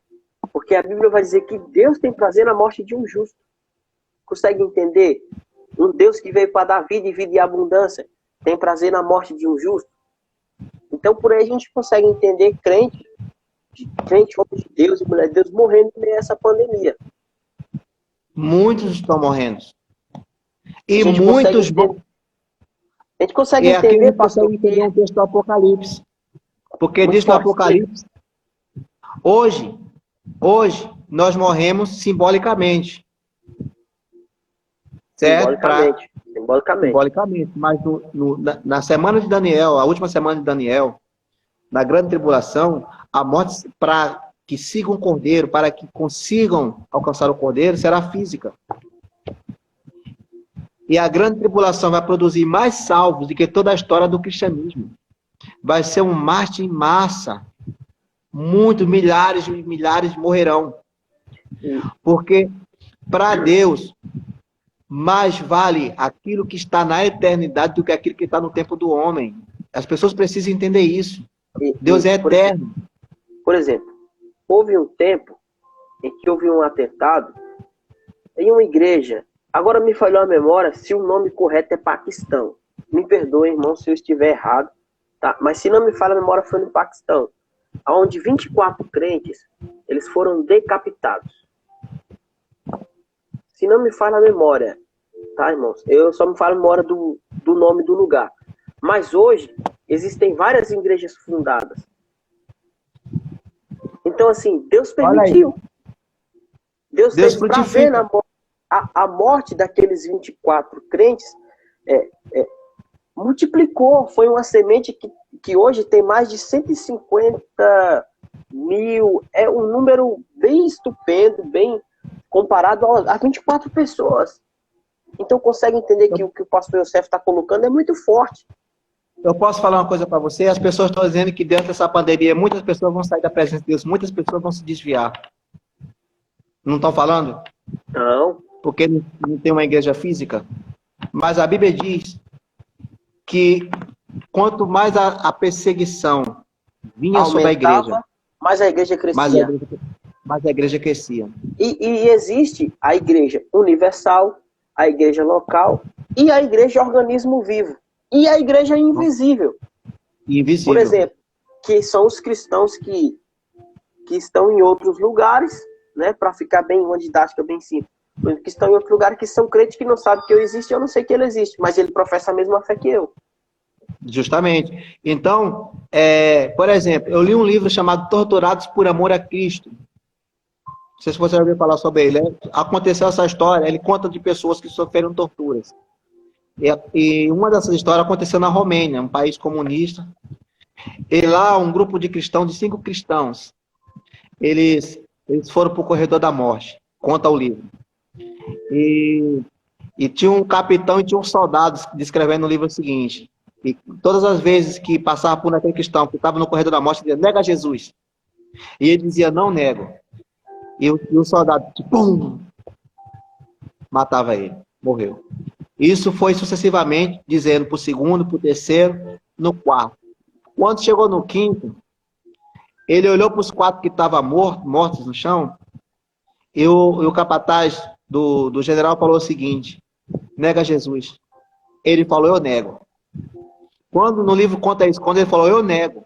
Porque a Bíblia vai dizer que Deus tem prazer na morte de um justo. Consegue entender? Um Deus que veio para dar vida e vida e abundância tem prazer na morte de um justo. Então, por aí a gente consegue entender crente, homem de Deus e mulher de Deus morrendo nessa pandemia. Muitos estão morrendo. E A gente muitos vão... A gente consegue E aqui entender, não consegue entender um texto do Apocalipse. Porque Muito diz no forte, Apocalipse, hoje, nós morremos simbolicamente. Certo? Simbolicamente. Mas na semana de Daniel, a última semana de Daniel, na grande tribulação, a morte para que sigam o Cordeiro, para que consigam alcançar o Cordeiro, será física. E a grande tribulação vai produzir mais salvos do que toda a história do cristianismo. Vai ser um mártir em massa. Muitos, milhares e milhares morrerão. Porque, para Deus, mais vale aquilo que está na eternidade do que aquilo que está no tempo do homem. As pessoas precisam entender isso. Deus é eterno. Por exemplo, houve um tempo em que houve um atentado em uma igreja. Agora me falhou a memória se o nome correto é Paquistão. Me perdoe, irmão, se eu estiver errado. Tá? Mas se não me falha a memória, foi no Paquistão. Onde 24 crentes eles foram decapitados. Se não me falha a memória, tá, irmãos? Eu só me falo a memória do nome do lugar. Mas hoje, existem várias igrejas fundadas. Então, assim, Deus permitiu. Deus teve prazer na morte. A morte daqueles 24 crentes multiplicou. Foi uma semente que hoje tem mais de 150 mil. É um número bem estupendo, bem comparado a 24 pessoas. Então consegue entender que o que o pastor Yosef está colocando é muito forte. Eu posso falar uma coisa para você? As pessoas estão dizendo que dentro dessa pandemia muitas pessoas vão sair da presença de Deus, muitas pessoas vão se desviar. Não estão falando? Não. Porque não tem uma igreja física. Mas a Bíblia diz que quanto mais a perseguição vinha sobre a igreja, mais a igreja crescia. Mais a igreja crescia. E existe a igreja universal, a igreja local e a igreja organismo vivo. E a igreja invisível. Invisível. Por exemplo, que são os cristãos que estão em outros lugares, né, para ficar bem, uma didática bem simples. Que estão em outro lugar, que são crentes que não sabem que eu existo e eu não sei que ele existe, mas ele professa a mesma fé que eu. Justamente. Então, por exemplo, eu li um livro chamado Torturados por Amor a Cristo. Não sei se você já ouviu falar sobre ele. Aconteceu essa história, ele conta de pessoas que sofreram torturas. E uma dessas histórias aconteceu na Romênia, um país comunista. E lá, um grupo de cristãos, de 5 cristãos, eles foram para o corredor da morte. Conta o livro. E tinha um capitão e tinha um soldado descrevendo no livro o seguinte: e todas as vezes que passava por aquele cristão que estava no corredor da morte, ele dizia, nega Jesus. E ele dizia, não nego. E o soldado, pum, matava ele, morreu. Isso foi sucessivamente, dizendo para o segundo, para o terceiro, no quarto. Quando chegou no quinto, ele olhou para os 4 que estavam mortos no chão, e o capataz do general falou o seguinte: nega Jesus. Ele falou, eu nego. Quando no livro conta isso, quando ele falou, eu nego.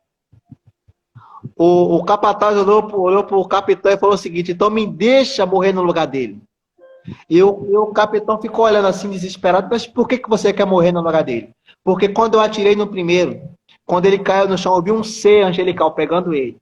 O capataz olhou para o capitão e falou o seguinte, então me deixa morrer no lugar dele. E o capitão ficou olhando assim, desesperado, mas por que você quer morrer no lugar dele? Porque quando eu atirei no primeiro, quando ele caiu no chão, eu vi um ser angelical pegando ele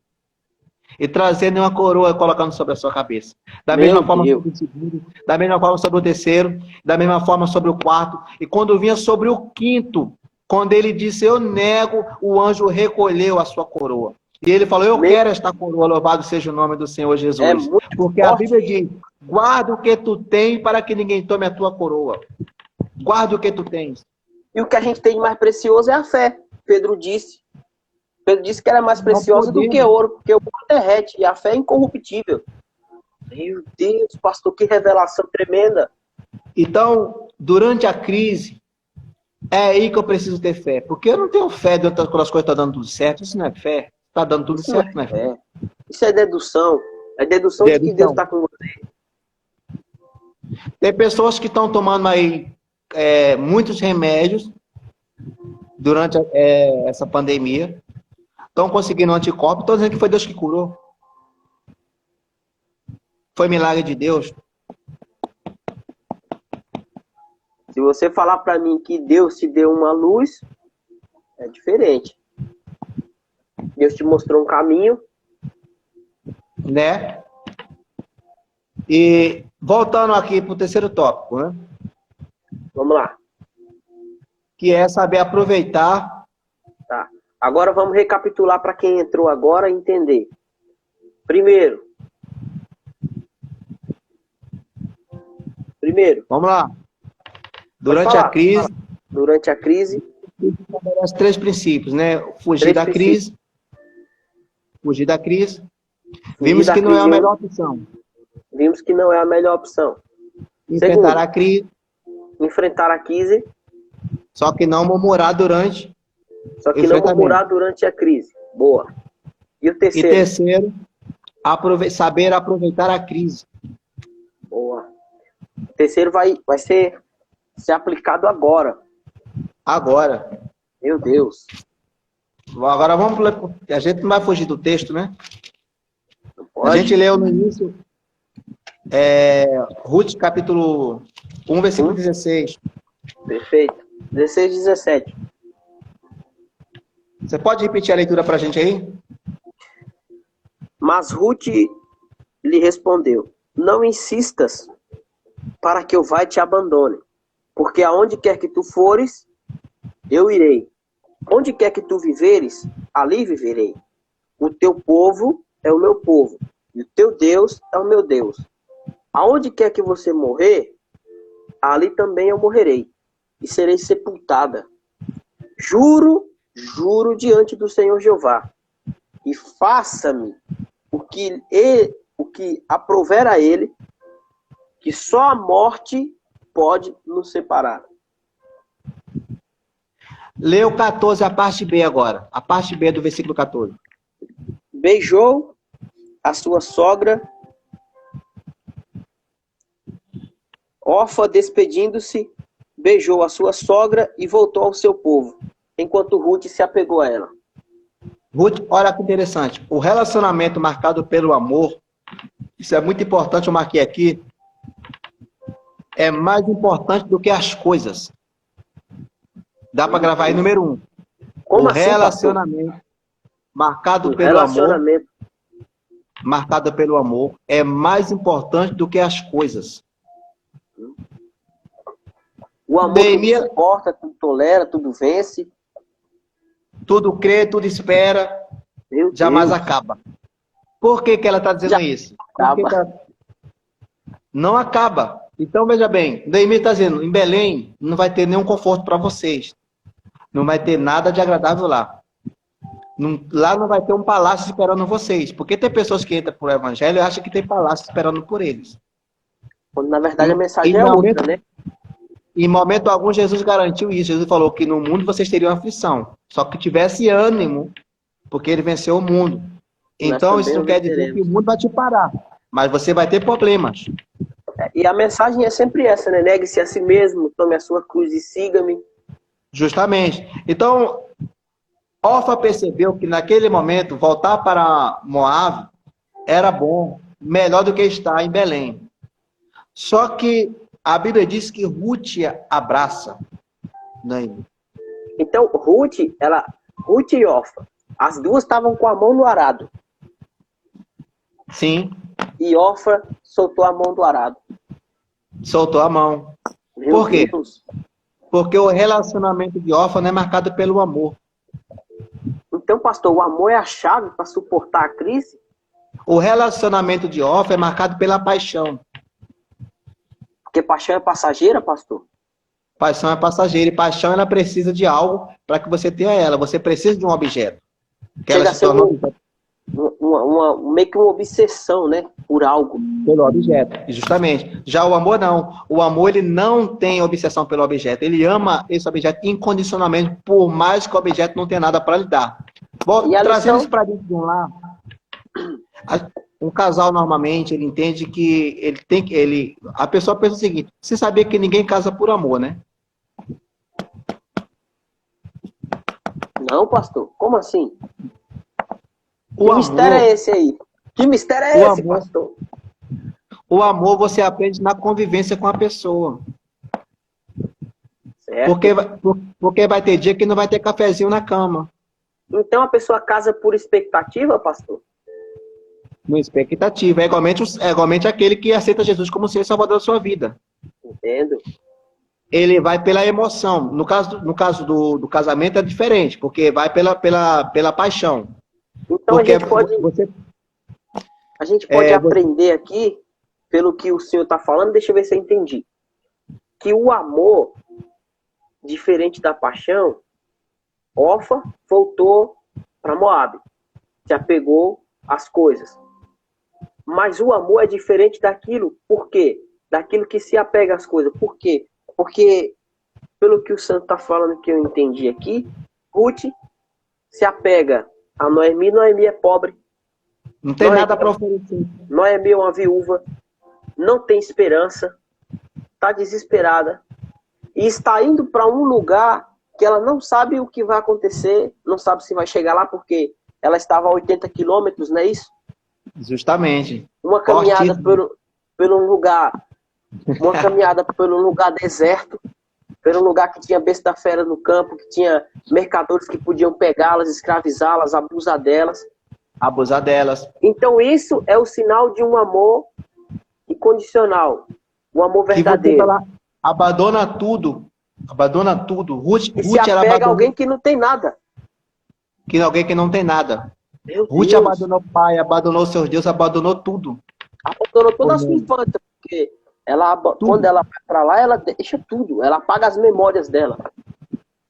e trazendo uma coroa e colocando sobre a sua cabeça. Da mesma forma sobre o segundo, da mesma forma sobre o terceiro, da mesma forma sobre o quarto. E quando vinha sobre o quinto, quando ele disse, eu nego, o anjo recolheu a sua coroa. E ele falou, eu quero esta coroa, louvado seja o nome do Senhor Jesus. Porque a Bíblia diz, guarda o que tu tens para que ninguém tome a tua coroa. Guarda o que tu tens. E o que a gente tem de mais precioso é a fé. Pedro disse que era mais preciosa do que ouro, porque o ouro derrete e a fé é incorruptível. Meu Deus, pastor, que revelação tremenda. Então, durante a crise, é aí que eu preciso ter fé. Porque eu não tenho fé quando as coisas estão dando tudo certo. Isso não é fé. Está dando tudo certo, não é fé. Isso é dedução. É dedução de que Deus está com você. Tem pessoas que estão tomando aí muitos remédios durante essa pandemia. Estão conseguindo anticorpos. Estão dizendo que foi Deus que curou. Foi milagre de Deus. Se você falar para mim que Deus te deu uma luz, é diferente. Deus te mostrou um caminho. Né? E voltando aqui para o terceiro tópico, né? Vamos lá. Que é saber aproveitar. Tá. Agora vamos recapitular para quem entrou agora entender. Primeiro. Vamos lá. Durante a crise. Durante a crise. Os 3 princípios, né? Fugir da crise. Vimos que não é a melhor opção. Enfrentar a crise. a crise. Só que não murmurar durante. A crise. Boa. E o terceiro? E terceiro, saber aproveitar a crise. Boa. O terceiro vai ser aplicado agora. Agora. Meu Deus. Agora vamos... A gente não vai fugir do texto, né? A gente leu no início Ruth, capítulo 1, versículo 16. Perfeito. 16 e 17. Você pode repetir a leitura para a gente aí? Mas Ruth lhe respondeu, não insistas para que eu vá e te abandone, porque aonde quer que tu fores, eu irei. Onde quer que tu viveres, ali viverei. O teu povo é o meu povo, e o teu Deus é o meu Deus. Aonde quer que você morrer, ali também eu morrerei, e serei sepultada. Juro diante do Senhor Jeová, e faça-me o que aprouver a ele, que só a morte pode nos separar. Lê o 14, a parte B agora. A parte B do versículo 14. Beijou a sua sogra, Orfa, despedindo-se, beijou a sua sogra e voltou ao seu povo, enquanto Ruth se apegou a ela. Ruth, olha que interessante. O relacionamento marcado pelo amor, isso é muito importante, eu marquei aqui, é mais importante do que as coisas. Dá para gravar aí número 1. Como o assim, relacionamento marcado pelo amor é mais importante do que as coisas. O amor tudo suporta, tudo tolera, tudo vence. Tudo crê, tudo espera, jamais acaba. Por que ela está dizendo isso? Não acaba. Então, veja bem, Neemias está dizendo, em Belém não vai ter nenhum conforto para vocês. Não vai ter nada de agradável lá. Lá não vai ter um palácio esperando vocês. Porque tem pessoas que entram por evangelho e acham que tem palácio esperando por eles. Quando, na verdade, a mensagem é outra, né? Em momento algum, Jesus garantiu isso. Jesus falou que no mundo vocês teriam aflição. Só que tivesse ânimo, porque ele venceu o mundo. Então, isso não quer dizer que o mundo vai te parar. Mas você vai ter problemas. E a mensagem é sempre essa, né? Negue-se a si mesmo, tome a sua cruz e siga-me. Justamente. Então, Orfa percebeu que naquele momento voltar para Moab era bom, melhor do que estar em Belém. Só que a Bíblia diz que Ruth abraça Naomi. Então, Ruth e Orfa, as duas estavam com a mão no arado. Sim. E Orfa soltou a mão do arado. Soltou a mão. Meu Por quê? Deus. Porque o relacionamento de Orfa não é marcado pelo amor. Então, pastor, o amor é a chave para suportar a crise? O relacionamento de Orfa é marcado pela paixão. Porque paixão é passageira, pastor? Paixão é passageira e paixão ela precisa de algo para que você tenha ela. Você precisa de um objeto. Que Chega ela a se ser tornou meio que uma obsessão, né? Por algo. pelo objeto, justamente. Já o amor não. O amor ele não tem obsessão pelo objeto. Ele ama esse objeto incondicionalmente, por mais que o objeto não tenha nada para lhe dar. Bom, E a trazendo lição? isso para dentro de um lar, um casal normalmente ele entende que a pessoa pensa o seguinte: você sabia que ninguém casa por amor, né? Não, pastor. Como assim? O Que amor, mistério é esse aí? Que mistério é O esse, amor. pastor? o amor você aprende na convivência com a pessoa. Certo. Porque vai ter dia que não vai ter cafezinho na cama. Então a pessoa casa por expectativa, pastor? No expectativa. É igualmente aquele que aceita Jesus como Senhor e Salvador da sua vida. Entendo. Ele vai pela emoção. No caso do casamento é diferente, porque vai pela paixão. Então Porque a gente pode aprender aqui, pelo que o senhor está falando, deixa eu ver se eu entendi. Que o amor, diferente da paixão, Orfa voltou para Moab, se apegou às coisas. Mas o amor é diferente daquilo. Por quê? Daquilo que se apega às coisas. Por quê? Porque, pelo que o santo está falando, que eu entendi aqui, Ruth se apega a Noemi. Noemi é pobre. não tem nada para oferecer. Noemi é uma viúva. Não tem esperança. Está desesperada. E está indo para um lugar que ela não sabe o que vai acontecer. Não sabe se vai chegar lá, porque ela estava a 80 quilômetros, não é isso? Justamente. Uma caminhada Fortíssimo. pelo lugar. Uma caminhada pelo lugar deserto. Pelo lugar que tinha besta fera no campo, que tinha mercadores que podiam pegá-las, escravizá-las, abusar delas. Abusar delas. Então isso é o sinal de um amor incondicional. Um amor Que você verdadeiro. vai lá, abandona tudo. Abandona tudo. Ruth, E se ela apega a abandonou alguém que não tem nada. alguém que não tem nada. Meu Ruth Deus. abandonou o pai, abandonou seus deuses, abandonou tudo. Abandonou toda a Por sua mim. infância. Porque quando ela vai pra lá, ela deixa tudo. Ela apaga as memórias dela.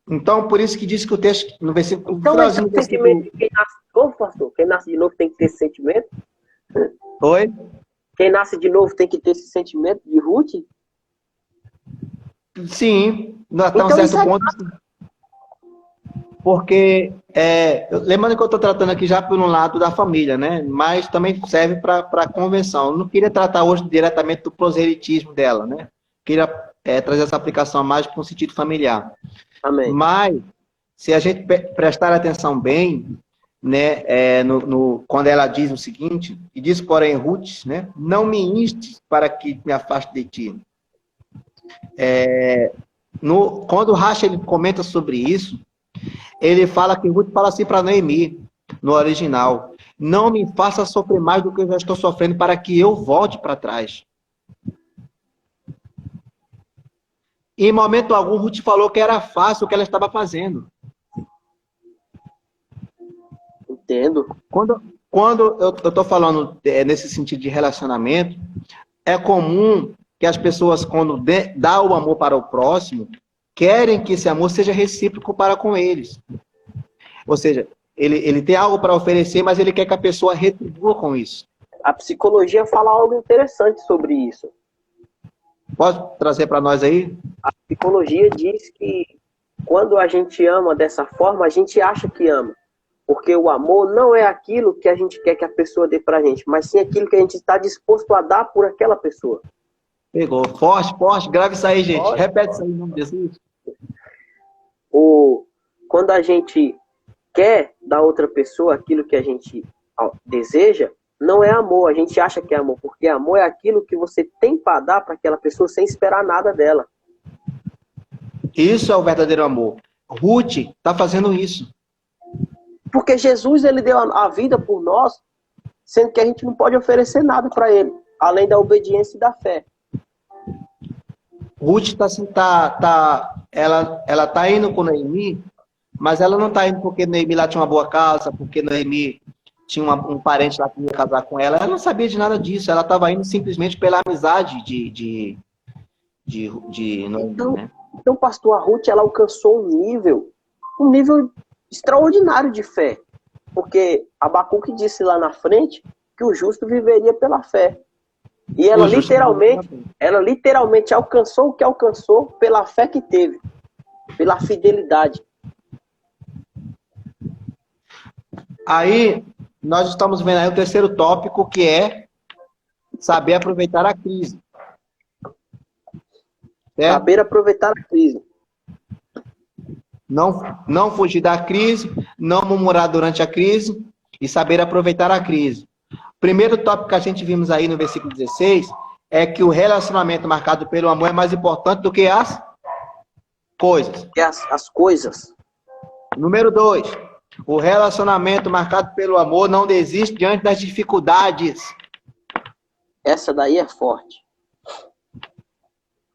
Então, por isso que diz que o texto, no versículo, Então esse é finalzinho o do versículo... sentimento de quem nasce de novo, pastor. Quem nasce de novo tem que ter esse sentimento. Oi? Quem nasce de novo tem que ter esse sentimento de Ruth. Sim, até um Então, certo isso é ponto. Sim. Porque, lembrando que eu estou tratando aqui já por um lado da família, né? Mas também serve para a convenção. Eu não queria tratar hoje diretamente do proselitismo dela, né? Queria trazer essa aplicação mais para um sentido familiar. Amém. Mas, se a gente prestar atenção bem, né, quando ela diz o seguinte, e diz, porém, Ruth, né, não me instes para que me afaste de ti. Quando o Racha ele comenta sobre isso, ele fala que Ruth fala assim para Noemi, no original: não me faça sofrer mais do que eu já estou sofrendo para que eu volte para trás. E em momento algum, Ruth falou que era fácil o que ela estava fazendo. Entendo. Quando eu estou falando nesse sentido de relacionamento, é comum que as pessoas, quando dá o amor para o próximo, querem que esse amor seja recíproco para com eles. Ou seja, ele tem algo para oferecer, mas ele quer que a pessoa retribua com isso. A psicologia fala algo interessante sobre isso. Pode trazer para nós aí? A psicologia diz que quando a gente ama dessa forma, a gente acha que ama. Porque o amor não é aquilo que a gente quer que a pessoa dê pra gente, mas sim aquilo que a gente está disposto a dar por aquela pessoa. Pegou. Forte, forte. Grave isso aí, gente. Forte. Repete isso aí em nome de Jesus. Quando a gente quer da outra pessoa aquilo que a gente deseja, não é amor. A gente acha que é amor, porque amor é aquilo que você tem para dar para aquela pessoa sem esperar nada dela. Isso é o verdadeiro amor. Ruth está fazendo isso. Porque Jesus, ele deu a vida por nós, sendo que a gente não pode oferecer nada para ele, além da obediência e da fé. Ruth ela tá indo com Noemi, mas ela não está indo porque Noemi lá tinha uma boa casa, porque Noemi tinha um parente lá que ia casar com ela. Ela não sabia de nada disso. Ela estava indo simplesmente pela amizade de Noemi, né? Então, pastor, a Ruth, ela alcançou um nível extraordinário de fé. Porque Abacuque disse lá na frente que o justo viveria pela fé. E ela literalmente alcançou o que alcançou pela fé que teve, pela fidelidade. Aí, nós estamos vendo aí o terceiro tópico, que é saber aproveitar a crise. Certo? Saber aproveitar a crise. Não fugir da crise, não murmurar durante a crise e saber aproveitar a crise. Primeiro tópico que a gente vimos aí no versículo 16 é que o relacionamento marcado pelo amor é mais importante do que as coisas. As coisas. Número 2, o relacionamento marcado pelo amor não desiste diante das dificuldades. Essa daí é forte.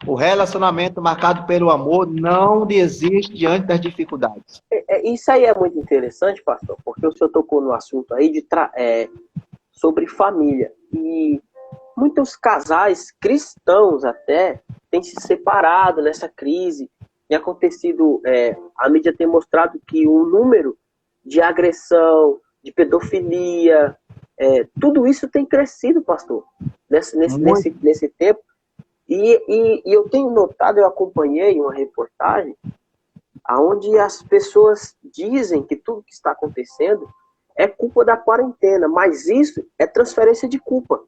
O relacionamento marcado pelo amor não desiste diante das dificuldades. Isso aí é muito interessante, pastor, porque o senhor tocou no assunto aí sobre família. E muitos casais cristãos até têm se separado nessa crise. Tem acontecido, a mídia tem mostrado que o número de agressão, de pedofilia, tudo isso tem crescido, pastor, nesse tempo. E eu tenho notado, eu acompanhei uma reportagem onde as pessoas dizem que tudo que está acontecendo é culpa da quarentena, mas isso é transferência de culpa.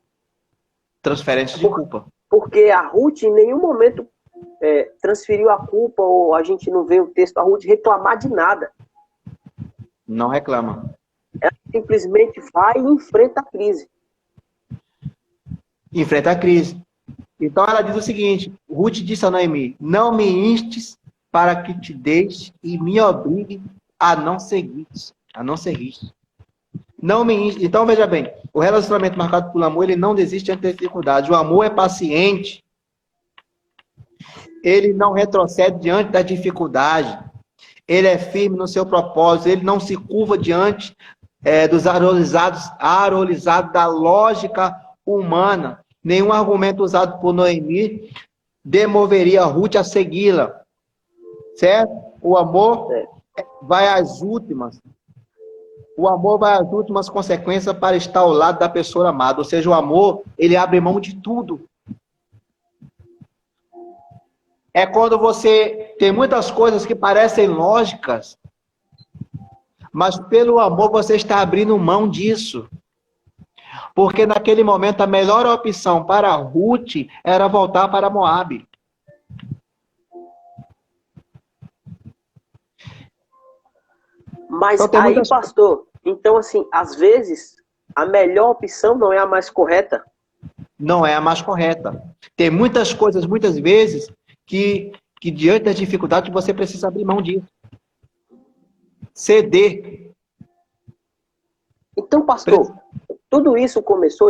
Transferência de culpa. Porque a Ruth em nenhum momento transferiu a culpa, ou a gente não vê o texto da Ruth reclamar de nada. Não reclama. Ela simplesmente vai e enfrenta a crise. Enfrenta a crise. Então ela diz o seguinte, Ruth disse a Noemi, não me instes para que te deixe e me obrigue a não seguir. Não me instes. Então veja bem, o relacionamento marcado pelo amor, ele não desiste diante da dificuldade. O amor é paciente. Ele não retrocede diante da dificuldade. Ele é firme no seu propósito. Ele não se curva diante dos arolizados da lógica humana. Nenhum argumento usado por Noemi demoveria Ruth a segui-la. Certo? O amor vai às últimas. O amor vai às últimas consequências para estar ao lado da pessoa amada. Ou seja, o amor, ele abre mão de tudo. É quando você tem muitas coisas que parecem lógicas, mas pelo amor você está abrindo mão disso. Porque naquele momento a melhor opção para Ruth era voltar para Moabe. Mas então, aí, pastor, então assim, às vezes a melhor opção não é a mais correta. Não é a mais correta. Tem muitas coisas, muitas vezes, que diante das dificuldades você precisa abrir mão disso. Ceder. Então, pastor, tudo isso começou